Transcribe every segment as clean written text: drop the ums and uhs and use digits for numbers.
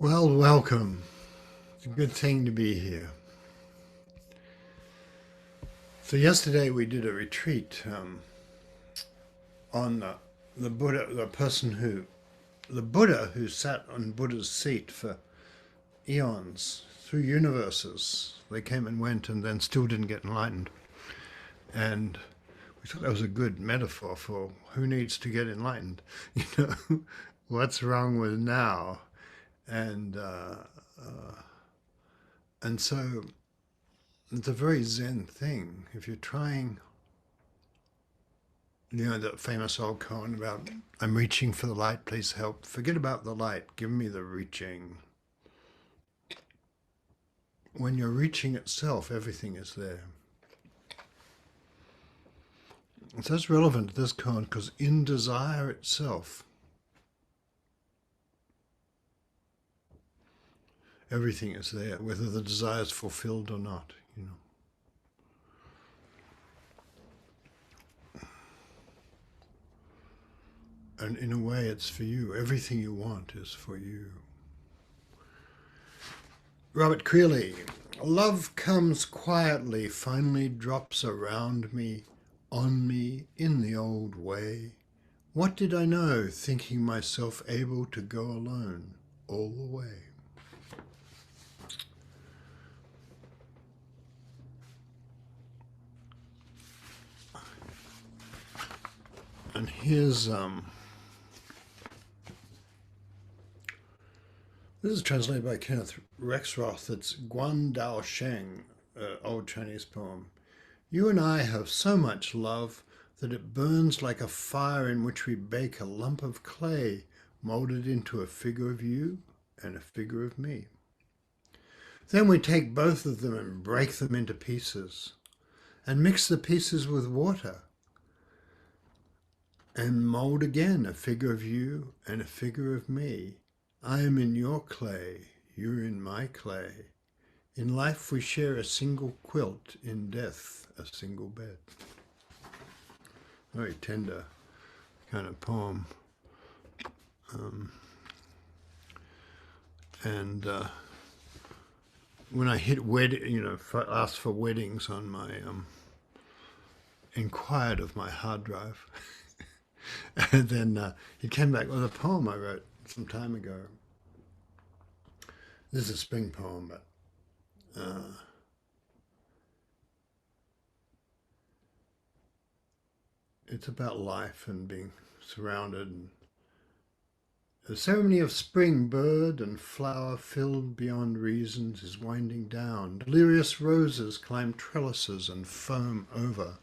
Well, welcome. It's a good thing to be here. So yesterday we did a retreat on the Buddha, the Buddha who sat on Buddha's seat for eons through universes. They came and went and then still didn't get enlightened. And we thought that was a good metaphor for who needs to get enlightened. You know, what's wrong with now? And and so it's a very Zen thing. If you're trying, that famous old koan about, I'm reaching for the light, please help. Forget about the light, give me the reaching. When you're reaching itself, everything is there. And so it's relevant to this koan because in desire itself, everything is there, whether the desire is fulfilled or not. And in a way, it's for you. Everything you want is for you. Robert Creeley, love comes quietly, finally drops around me, on me, in the old way. What did I know, thinking myself able to go alone all the way? And here's this is translated by Kenneth Rexroth. It's Guan Dao Sheng, old Chinese poem. You and I have so much love that it burns like a fire in which we bake a lump of clay molded into a figure of you and a figure of me. Then we take both of them and break them into pieces and mix the pieces with water and mold again a figure of you and a figure of me. I am in your clay, you're in my clay. In life we share a single quilt, in death a single bed. Very tender kind of poem. And when I hit asked for weddings on my, inquired of my hard drive, and then he came back with a poem I wrote some time ago. This is a spring poem, but it's about life and being surrounded. The ceremony of spring, bird and flower filled beyond reasons, is winding down. Delirious roses climb trellises and foam over.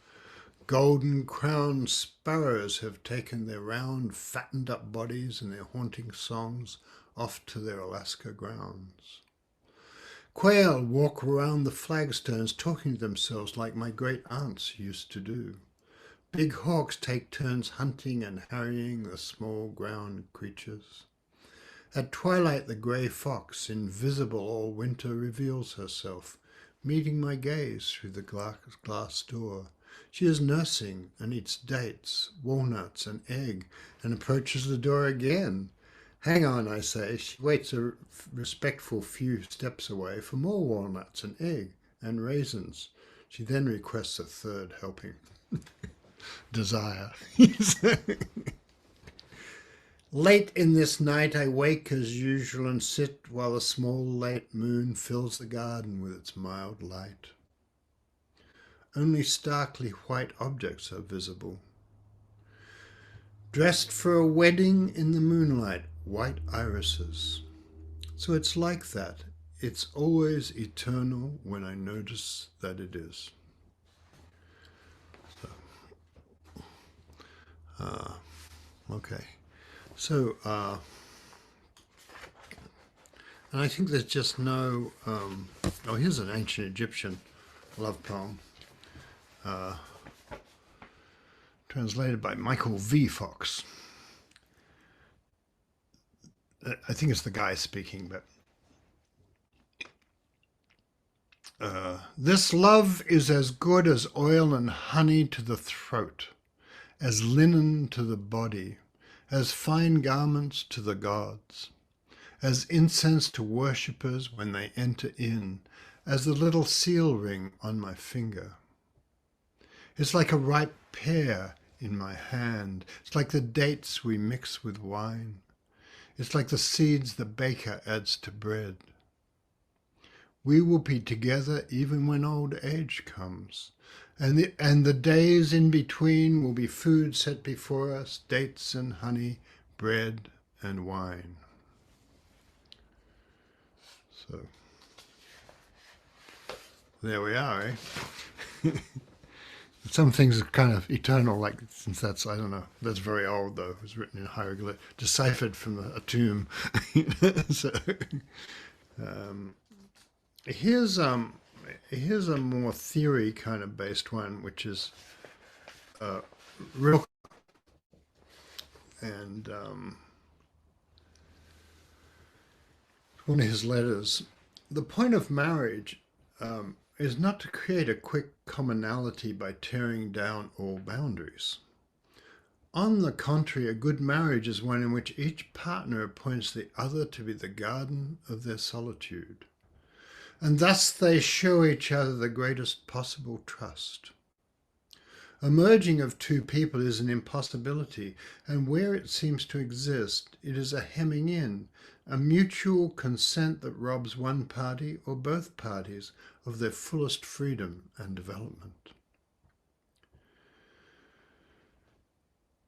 Golden-crowned sparrows have taken their round, fattened-up bodies and their haunting songs off to their Alaska grounds. Quail walk around the flagstones talking to themselves like my great aunts used to do. Big hawks take turns hunting and harrying the small ground creatures. At twilight the grey fox, invisible all winter, reveals herself, meeting my gaze through the glass door. She is nursing and eats dates, walnuts and egg, and approaches the door again. Hang on, I say. She waits a respectful few steps away for more walnuts and egg and raisins. She then requests a third helping. Desire. Late in this night I wake as usual and sit while the small late moon fills the garden with its mild light. Only starkly white objects are visible. Dressed for a wedding in the moonlight, white irises. So it's like that. It's always eternal when I notice that it is. Okay. So, and I think there's just no, here's an ancient Egyptian love poem. Translated by Michael V. Fox. I think it's the guy speaking, but this love is as good as oil and honey to the throat, as linen to the body, as fine garments to the gods, as incense to worshippers when they enter in, as the little seal ring on my finger. It's like a ripe pear in my hand. It's like the dates we mix with wine. It's like the seeds the baker adds to bread. We will be together even when old age comes. And the days in between will be food set before us, dates and honey, bread and wine. So, there we are, eh? Some things are kind of eternal, like, since that's, I don't know, that's very old though. It was written in hieroglyph, deciphered from a tomb. So, here's a more theory kind of based one, which is real, and one of his letters. The point of marriage is not to create a quick commonality by tearing down all boundaries. On the contrary, a good marriage is one in which each partner appoints the other to be the garden of their solitude. And thus they show each other the greatest possible trust. A merging of two people is an impossibility, and where it seems to exist, it is a hemming in, a mutual consent that robs one party or both parties of their fullest freedom and development.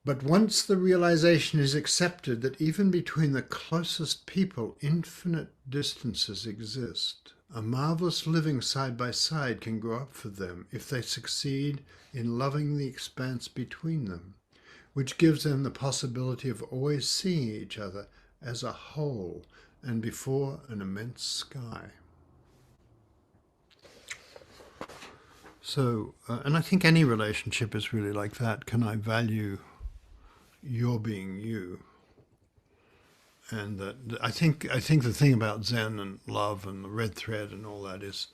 But once the realization is accepted that even between the closest people infinite distances exist, a marvelous living side by side can grow up for them if they succeed in loving the expanse between them, which gives them the possibility of always seeing each other as a whole and before an immense sky. So, and I think any relationship is really like that. Can I value your being you? And that I think the thing about Zen and love and the red thread and all that is,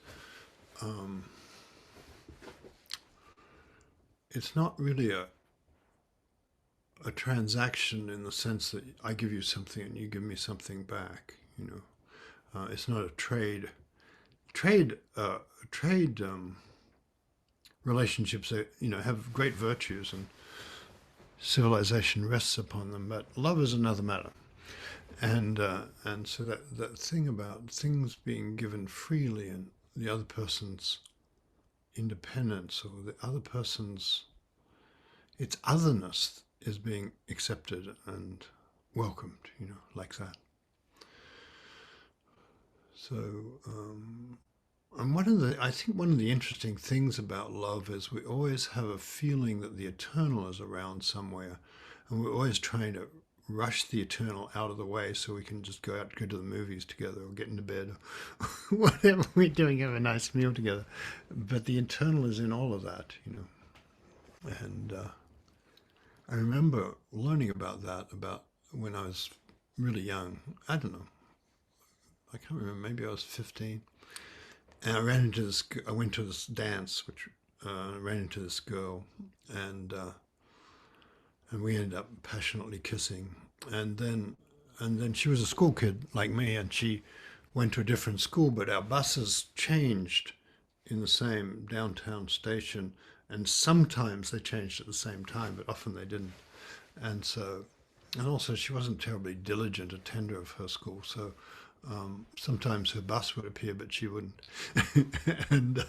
it's not really a transaction in the sense that I give you something and you give me something back. You know, it's not a trade. Trade relationships that, you know, have great virtues and civilization rests upon them, but love is another matter. And so that thing about things being given freely and the other person's independence or the other person's, its otherness is being accepted and welcomed, you know, like that. So, and I think one of the interesting things about love is we always have a feeling that the eternal is around somewhere, and we're always trying to rush the eternal out of the way so we can just go to the movies together or get into bed or whatever we're doing, have a nice meal together. But the eternal is in all of that, you know. And I remember learning about that about when I was really young. I don't know. I can't remember. Maybe I was 15. And I went to this dance, which ran into this girl, and we ended up passionately kissing. And then she was a school kid like me, and she went to a different school, but our buses changed in the same downtown station, and sometimes they changed at the same time, but often they didn't. And also she wasn't terribly diligent attender of her school, so sometimes her bus would appear, but she wouldn't. and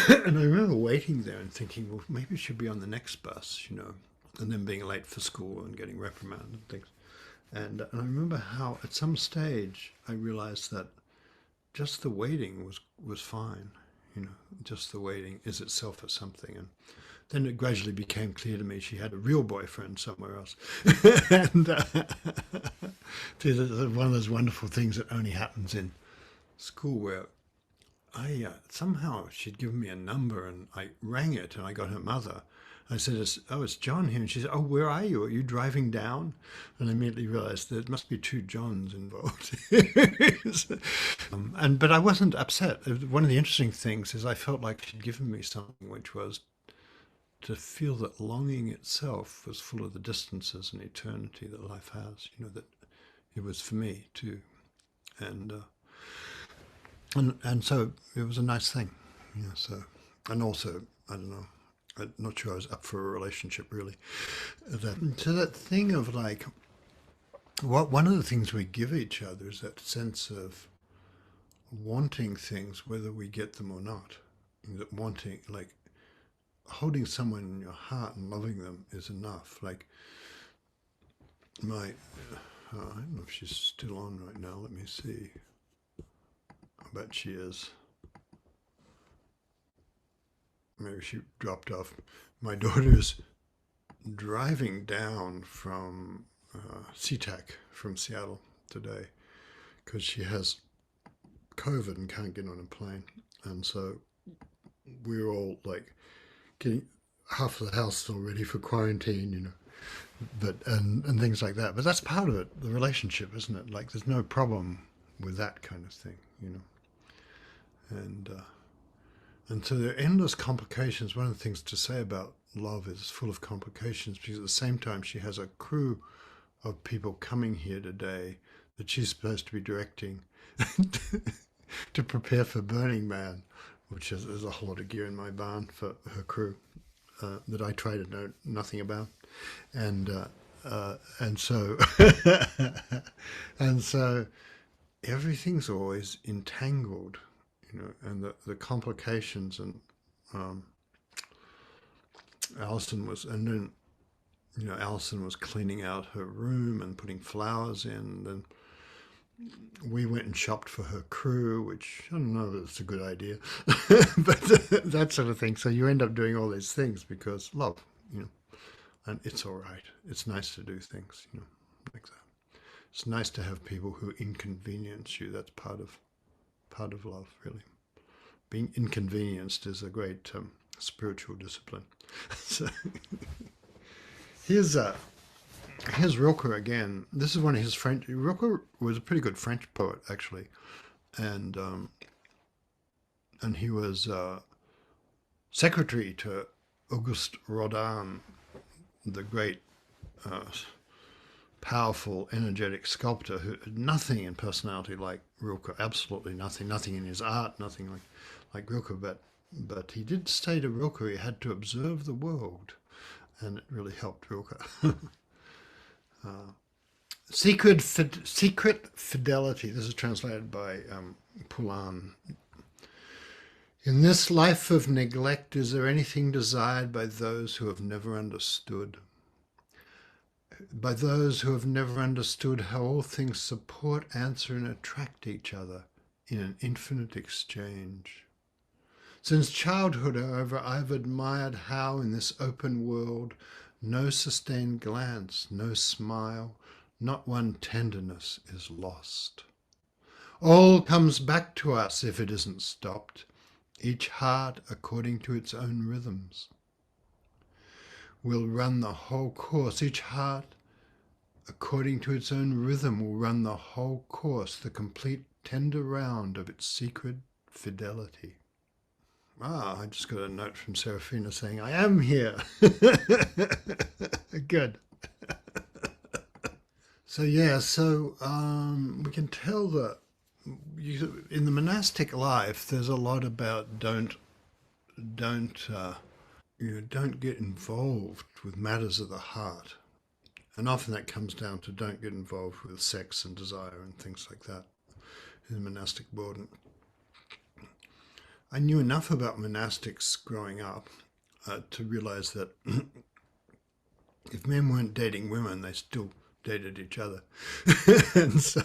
and I remember waiting there and thinking, well, maybe she'll be on the next bus, you know, and then being late for school and getting reprimanded and things. And I remember how at some stage I realized that just the waiting was fine, you know, just the waiting is itself something. And then it gradually became clear to me she had a real boyfriend somewhere else. And one of those wonderful things that only happens in school, where somehow she'd given me a number and I rang it and I got her mother. I said, it's John here. And she said, oh, where are you? Are you driving down? And I immediately realized there must be two Johns involved. But I wasn't upset. One of the interesting things is I felt like she'd given me something, which was to feel that longing itself was full of the distances and eternity that life has. You know, that it was for me too, and so it was a nice thing, So, and also, I don't know, I'm not sure I was up for a relationship really. That thing of like, one of the things we give each other is that sense of wanting things, whether we get them or not. That wanting, like, holding someone in your heart and loving them is enough. Like I don't know if she's still on right now. Let me see. I bet she is. Maybe she dropped off. My daughter's driving down from SeaTac from Seattle today because she has COVID and can't get on a plane. And so we're all like getting half of the house all ready for quarantine, but and things like that. But that's part of it, the relationship, isn't it? Like there's no problem with that kind of thing. And so there are endless complications. One of the things to say about love is it's full of complications because at the same time she has a crew of people coming here today that she's supposed to be directing to prepare for Burning Man, which is there's a whole lot of gear in my barn for her crew that I try to know nothing about, and so and so everything's always entangled, and the complications and Alison was, and then Alison was cleaning out her room and putting flowers in. And then we went and shopped for her crew, which I don't know if it's a good idea, but that sort of thing. So you end up doing all these things because love, and it's all right. It's nice to do things, like that. It's nice to have people who inconvenience you. That's part of love, really. Being inconvenienced is a great spiritual discipline. So here's Rilke again. This is one of his French. Rilke was a pretty good French poet, actually, and he was secretary to Auguste Rodin, the great, powerful, energetic sculptor who had nothing in personality like Rilke. Absolutely nothing. Nothing in his art. Nothing like Rilke. But he did say to Rilke he had to observe the world, and it really helped Rilke. Secret fidelity. This is translated by Poulan. In this life of neglect, is there anything desired by those who have never understood? By those who have never understood how all things support, answer, and attract each other in an infinite exchange. Since childhood, however, I've admired how in this open world no sustained glance, no smile, not one tenderness is lost. All comes back to us if it isn't stopped, each heart according to its own rhythms. Will run the whole course, each heart according to its own rhythm will run the whole course, the complete tender round of its secret fidelity. I just got a note from Serafina saying, I am here. Good. So we can tell that in the monastic life, there's a lot about don't get involved with matters of the heart. And often that comes down to don't get involved with sex and desire and things like that in the monastic world. I knew enough about monastics growing up to realize that if men weren't dating women, they still dated each other. And so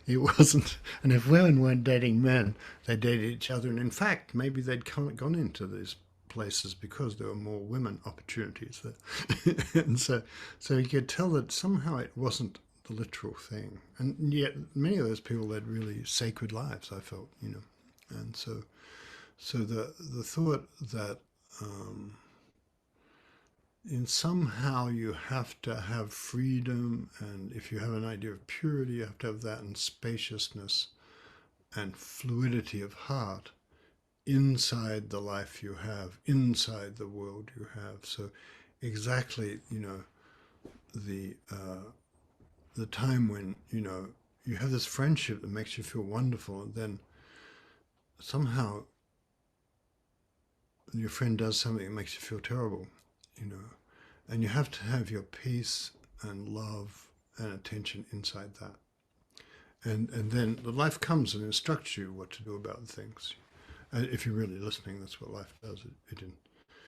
it wasn't, and if women weren't dating men, they dated each other. And in fact, maybe they'd gone into these places because there were more women opportunities there. And so you could tell that somehow it wasn't the literal thing. And yet many of those people led really sacred lives, I felt, And so the thought that in somehow you have to have freedom, and if you have an idea of purity, you have to have that, and spaciousness and fluidity of heart inside the life you have, inside the world you have. So exactly, the the time when, you know, you have this friendship that makes you feel wonderful, and then somehow your friend does something that makes you feel terrible, you know, and you have to have your peace and love and attention inside that. And then the life comes and instructs you what to do about things. And if you're really listening, that's what life does. It